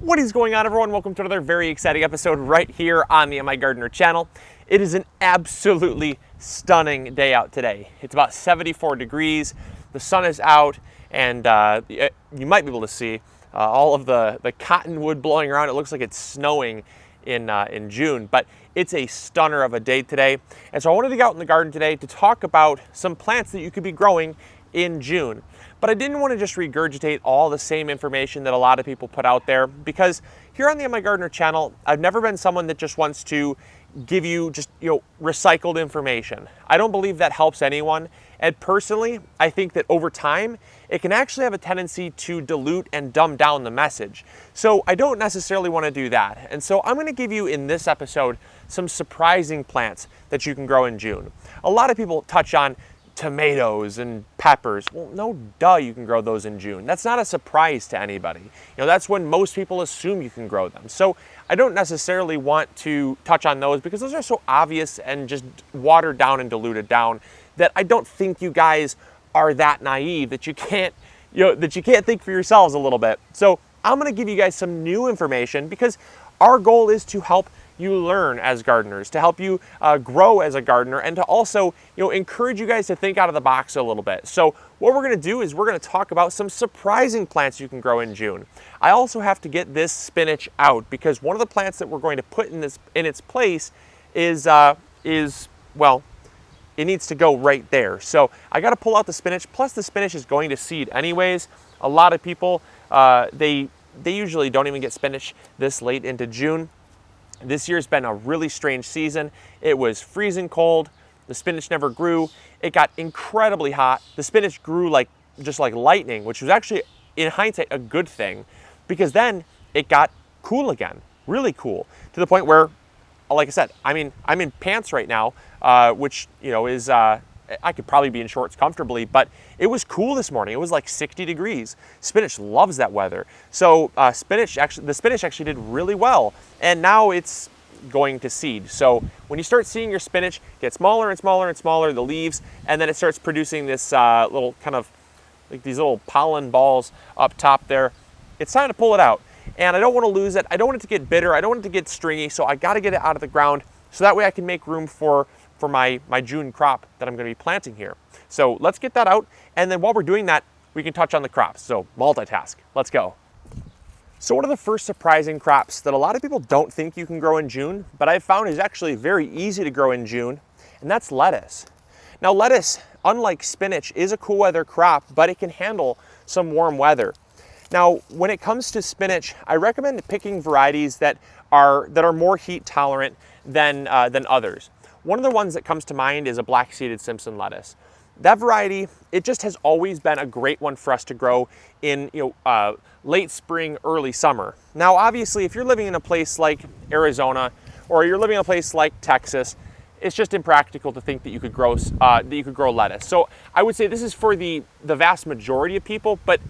What is going on, everyone? Welcome to another very exciting episode right here on the My Gardener channel. It is an absolutely stunning day out today. It's about 74 degrees, the sun is out, and you might be able to see all of the cottonwood blowing around. It looks like it's snowing in June, but it's a stunner of a day today. And so I wanted to get out in the garden today to talk about some plants that you could be growing in June. But I didn't want to just regurgitate all the same information that a lot of people put out there, because here on the My Gardener channel, I've never been someone that just wants to give you just, recycled information. I don't believe that helps anyone. And personally, I think that over time, it can actually have a tendency to dilute and dumb down the message. So I don't necessarily want to do that. And so I'm going to give you in this episode some surprising plants that you can grow in June. A lot of people touch on tomatoes and peppers. Well, no duh, you can grow those in June. That's not a surprise to anybody. That's when most people assume you can grow them. So I don't necessarily want to touch on those because those are so obvious and just watered down and diluted down that I don't think you guys are that naive that you can't think for yourselves a little bit. So I'm going to give you guys some new information because our goal is to help you learn as gardeners, to help you grow as a gardener, and to also encourage you guys to think out of the box a little bit. So what we're going to do is we're going to talk about some surprising plants you can grow in June. I also have to get this spinach out because one of the plants that we're going to put in its place is well, it needs to go right there. So I got to pull out the spinach. Plus the spinach is going to seed anyways. A lot of people they usually don't even get spinach this late into June. This year's been a really strange season. It was freezing cold. The spinach never grew. It got incredibly hot. The spinach grew just like lightning, which was actually, in hindsight, a good thing, because then it got cool again, really cool, to the point where, like I said, I'm in pants right now, which is I could probably be in shorts comfortably, but it was cool this morning. It was like 60 degrees. Spinach loves that weather. So the spinach actually did really well, and now it's going to seed. So when you start seeing your spinach get smaller and smaller and smaller, the leaves, and then it starts producing this little kind of like these little pollen balls up top there, it's time to pull it out. And I don't want to lose it. I don't want it to get bitter. I don't want it to get stringy. So I got to get it out of the ground so that way I can make room for my June crop that I'm going to be planting here. So let's get that out, and then while we're doing that, we can touch on the crops. So multitask, let's go. So one of the first surprising crops that a lot of people don't think you can grow in June, but I've found is actually very easy to grow in June, and that's lettuce. Now lettuce, unlike spinach, is a cool weather crop, but it can handle some warm weather. Now, when it comes to spinach, I recommend picking varieties that are more heat tolerant than others. One of the ones that comes to mind is a black-seeded Simpson lettuce. That variety, it just has always been a great one for us to grow in late spring, early summer. Now, obviously, if you're living in a place like Arizona or you're living in a place like Texas, it's just impractical to think that you could grow lettuce. So I would say this is for the vast majority of people. But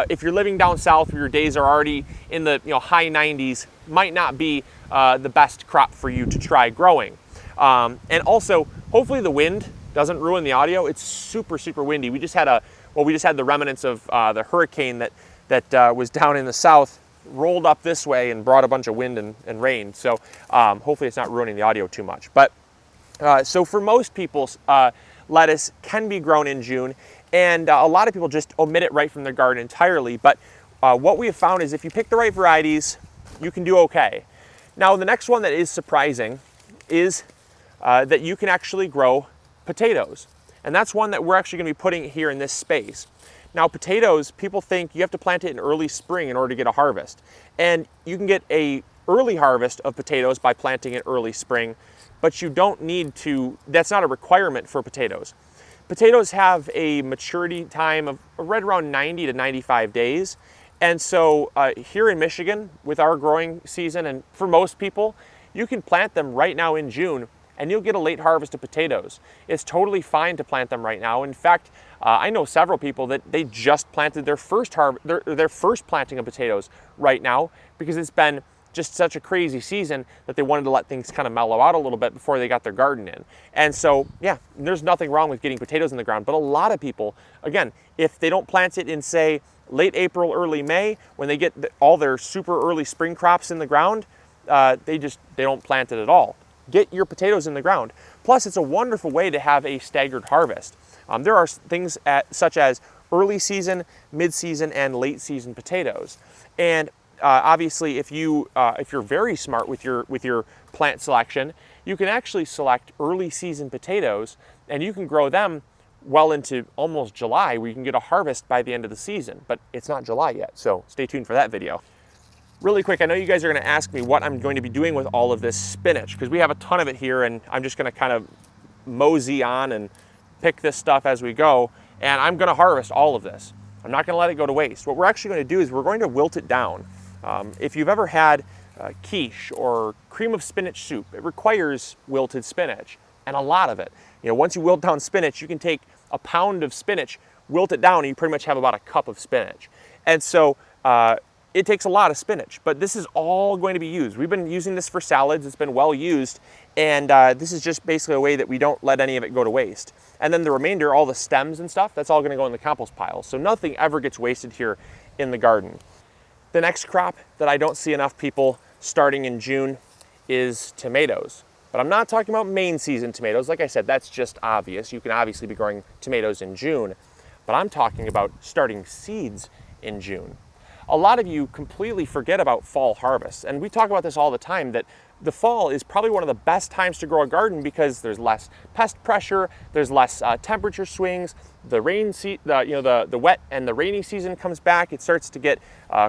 if you're living down south where your days are already in the high 90s, might not be the best crop for you to try growing. And also, hopefully the wind doesn't ruin the audio. It's super, super windy. We just had the remnants of the hurricane that was down in the south, rolled up this way and brought a bunch of wind and rain. So hopefully it's not ruining the audio too much. But so for most people, lettuce can be grown in June, and a lot of people just omit it right from their garden entirely. But what we have found is if you pick the right varieties, you can do okay. Now, the next one that is surprising is that you can actually grow potatoes. And that's one that we're actually going to be putting here in this space. Now, potatoes, people think you have to plant it in early spring in order to get a harvest. And you can get an early harvest of potatoes by planting in early spring, but you don't need to, that's not a requirement for potatoes. Potatoes have a maturity time of right around 90 to 95 days. And so here in Michigan, with our growing season, and for most people, you can plant them right now in June and you'll get a late harvest of potatoes. It's totally fine to plant them right now. In fact, I know several people that they just planted their first planting of potatoes right now because it's been just such a crazy season that they wanted to let things kind of mellow out a little bit before they got their garden in. And so, yeah, there's nothing wrong with getting potatoes in the ground, but a lot of people, again, if they don't plant it in, say, late April, early May, when they get all their super early spring crops in the ground, they don't plant it at all. Get your potatoes in the ground. Plus, it's a wonderful way to have a staggered harvest. There are things such as early season, mid-season, and late season potatoes. And obviously, if you're very smart with your plant selection, you can actually select early season potatoes, and you can grow them well into almost July, where you can get a harvest by the end of the season. But it's not July yet, so stay tuned for that video. Really quick, I know you guys are going to ask me what I'm going to be doing with all of this spinach, because we have a ton of it here, and I'm just going to kind of mosey on and pick this stuff as we go, and I'm going to harvest all of this. I'm not going to let it go to waste. What we're actually going to do is we're going to wilt it down. If you've ever had quiche or cream of spinach soup, it requires wilted spinach, and a lot of it. Once you wilt down spinach, you can take a pound of spinach, wilt it down, and you pretty much have about a cup of spinach. And so it takes a lot of spinach, but this is all going to be used. We've been using this for salads. It's been well used, and this is just basically a way that we don't let any of it go to waste. And then the remainder, all the stems and stuff, that's all going to go in the compost pile. So nothing ever gets wasted here in the garden. The next crop that I don't see enough people starting in June is tomatoes. But I'm not talking about main season tomatoes. Like I said, that's just obvious. You can obviously be growing tomatoes in June, but I'm talking about starting seeds in June. A lot of you completely forget about fall harvests, and we talk about this all the time, that the fall is probably one of the best times to grow a garden because there's less pest pressure, there's less temperature swings, the wet and the rainy season comes back, it starts to get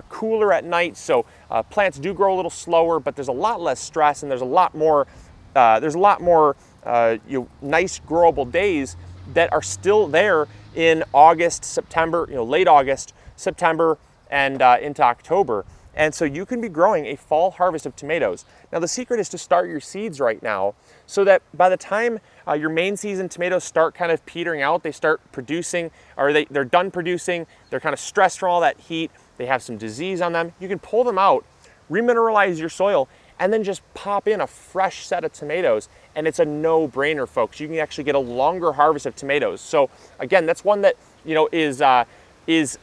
cooler at night, so plants do grow a little slower, but there's a lot less stress, and there's a lot more nice growable days that are still there in August, September, late August, September, and into October. And so you can be growing a fall harvest of tomatoes. Now the secret is to start your seeds right now, so that by the time your main season tomatoes start kind of petering out, they start producing, or they're done producing, they're kind of stressed from all that heat, they have some disease on them, you can pull them out, remineralize your soil, and then just pop in a fresh set of tomatoes, and it's a no-brainer, folks. You can actually get a longer harvest of tomatoes. So again, that's one that is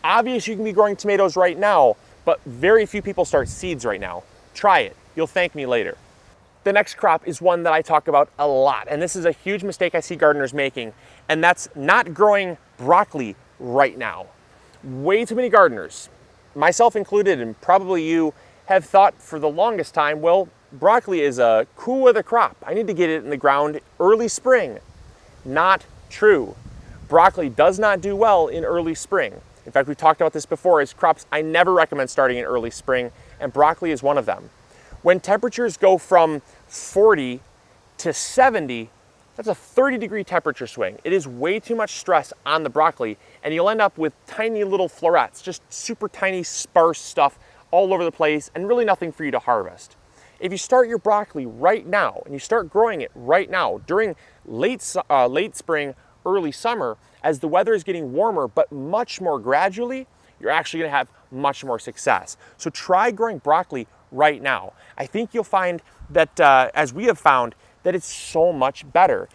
obvious. You can be growing tomatoes right now, but very few people start seeds right now. Try it. You'll thank me later. The next crop is one that I talk about a lot, and this is a huge mistake I see gardeners making, and that's not growing broccoli right now. Way too many gardeners, myself included, and probably you, have thought for the longest time, well, broccoli is a cool weather crop. I need to get it in the ground early spring. Not true. Broccoli does not do well in early spring. In fact, we've talked about this before as crops I never recommend starting in early spring, and broccoli is one of them. When temperatures go from 40 to 70, that's a 30-degree temperature swing. It is way too much stress on the broccoli, and you'll end up with tiny little florets, just super tiny, sparse stuff all over the place, and really nothing for you to harvest. If you start your broccoli right now, and you start growing it right now, during late spring, early summer, as the weather is getting warmer, but much more gradually, you're actually gonna have much more success. So try growing broccoli right now. I think you'll find that, as we have found, that it's so much better.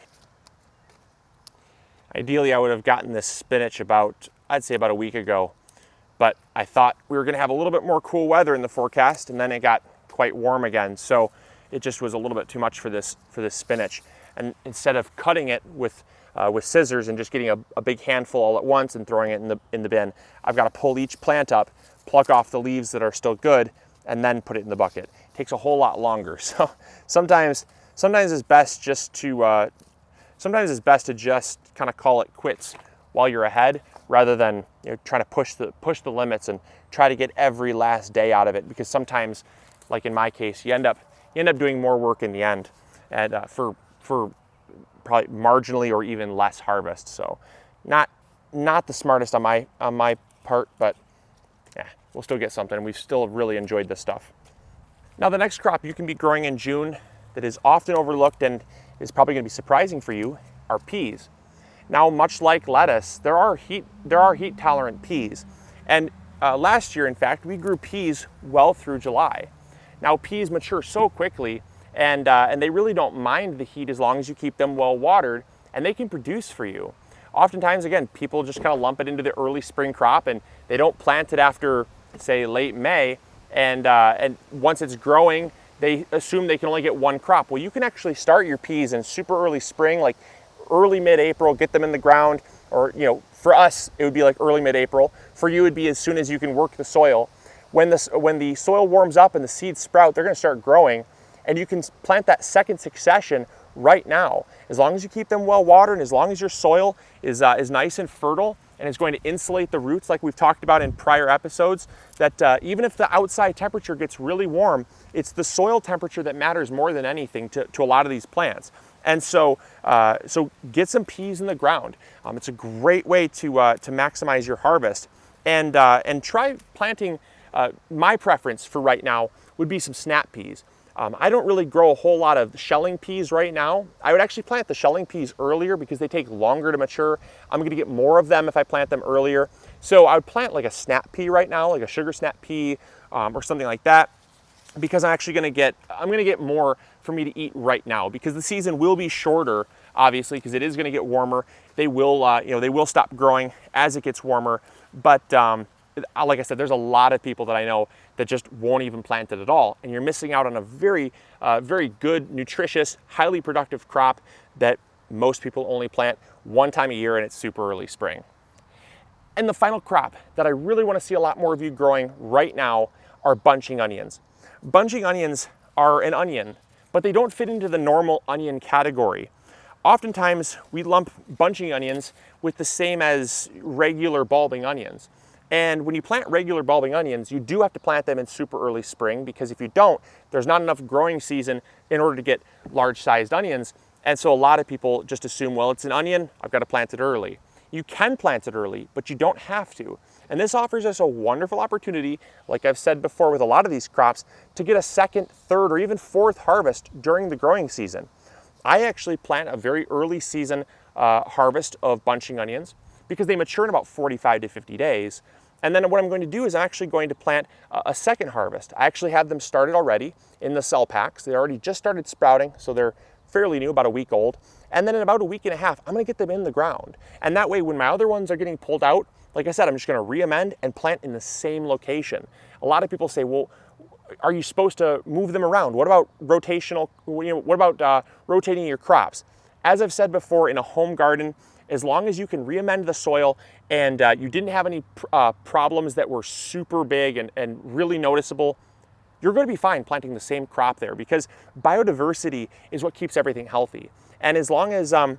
Ideally, I would have gotten this spinach I'd say about a week ago, but I thought we were gonna have a little bit more cool weather in the forecast, and then it got quite warm again. So it just was a little bit too much for this spinach. And instead of cutting it with scissors and just getting a big handful all at once and throwing it in the bin, I've got to pull each plant up, pluck off the leaves that are still good, and then put it in the bucket. It takes a whole lot longer. So sometimes it's best just to just kind of call it quits while you're ahead, rather than trying to push the limits and try to get every last day out of it. Because sometimes, like in my case, you end up doing more work in the end, and for probably marginally or even less harvest. So not the smartest on my part, but yeah, we'll still get something. We've still really enjoyed this stuff. Now the next crop you can be growing in June that is often overlooked and is probably going to be surprising for you are peas. Now, much like lettuce, there are heat-tolerant peas. And last year, in fact, we grew peas well through July. Now peas mature so quickly, and they really don't mind the heat as long as you keep them well watered, and they can produce for you. oftentimes, again, people just kind of lump it into the early spring crop and they don't plant it after, say, late May. And once it's growing, they assume they can only get one crop. Well, you can actually start your peas in super early spring, like early mid-April, get them in the ground, or, you know, for us, it would be like early mid-April. For you, it'd be as soon as you can work the soil. When the soil warms up and the seeds sprout, they're gonna start growing, and you can plant that second succession right now. As long as you keep them well watered, and as long as your soil is nice and fertile, and it's going to insulate the roots like we've talked about in prior episodes, that even if the outside temperature gets really warm, it's the soil temperature that matters more than anything to a lot of these plants. And so get some peas in the ground. It's a great way to maximize your harvest. And try planting, my preference for right now would be some snap peas. I don't really grow a whole lot of shelling peas right now. I would actually plant the shelling peas earlier because they take longer to mature. I'm gonna get more of them if I plant them earlier. So I would plant like a snap pea right now, like a sugar snap pea or something like that, because I'm actually gonna get more for me to eat right now, because the season will be shorter, obviously, because it is gonna get warmer. They will, they will stop growing as it gets warmer. But like I said, there's a lot of people that I know that just won't even plant it at all. And you're missing out on a very, very good, nutritious, highly productive crop that most people only plant one time a year, and it's super early spring. And the final crop that I really want to see a lot more of you growing right now are bunching onions. Bunching onions are an onion, but they don't fit into the normal onion category. Oftentimes, we lump bunching onions with the same as regular bulbing onions. And when you plant regular bulbing onions, you do have to plant them in super early spring, because if you don't, there's not enough growing season in order to get large-sized onions. And so a lot of people just assume, well, it's an onion, I've got to plant it early. You can plant it early, but you don't have to. And this offers us a wonderful opportunity, like I've said before with a lot of these crops, to get a second, third, or even fourth harvest during the growing season. I actually plant a very early season harvest of bunching onions because they mature in about 45 to 50 days. And then what I'm going to do is I'm actually going to plant a second harvest. I actually have them started already in the cell packs. They already just started sprouting, so they're fairly new, about a week old. And then in about a week and a half, I'm gonna get them in the ground. And that way, when my other ones are getting pulled out, like I said, I'm just gonna re-amend and plant in the same location. A lot of people say, well, are you supposed to move them around? What about rotational, what about rotating your crops? As I've said before, in a home garden, as long as you can re-amend the soil and you didn't have any problems that were super big and really noticeable, you're going to be fine planting the same crop there, because biodiversity is what keeps everything healthy. And as long as, like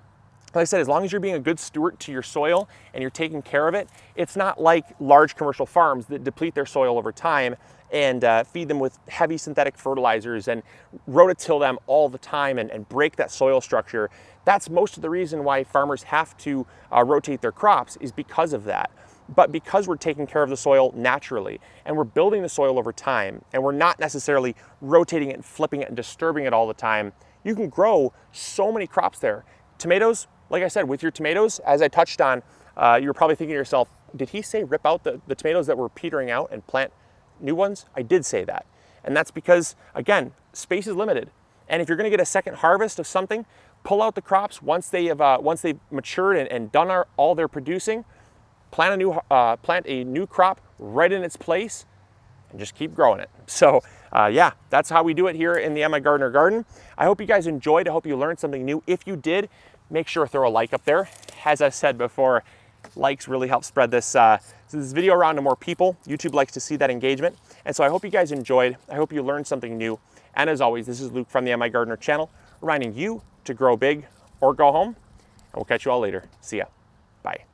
I said, as long as you're being a good steward to your soil and you're taking care of it, it's not like large commercial farms that deplete their soil over time and feed them with heavy synthetic fertilizers and rototill them all the time and break that soil structure. That's most of the reason why farmers have to rotate their crops, is because of that. But because we're taking care of the soil naturally and we're building the soil over time and we're not necessarily rotating it and flipping it and disturbing it all the time, you can grow so many crops there. Tomatoes, like I said, with your tomatoes, as I touched on, you're probably thinking to yourself, did he say rip out the tomatoes that were petering out and plant new ones? I did say that. And that's because, again, space is limited. And if you're gonna get a second harvest of something, pull out the crops once they've matured and done all their producing. Plant a new crop right in its place and just keep growing it. So yeah, that's how we do it here in the Am I Gardener garden. I hope you guys enjoyed. I hope you learned something new. If you did, make sure to throw a like up there. As I said before, likes really help spread this video around to more people. YouTube likes to see that engagement. And so I hope you guys enjoyed. I hope you learned something new. And as always, this is Luke from the Am I Gardener channel, reminding you to grow big or go home. And we'll catch you all later. See ya. Bye.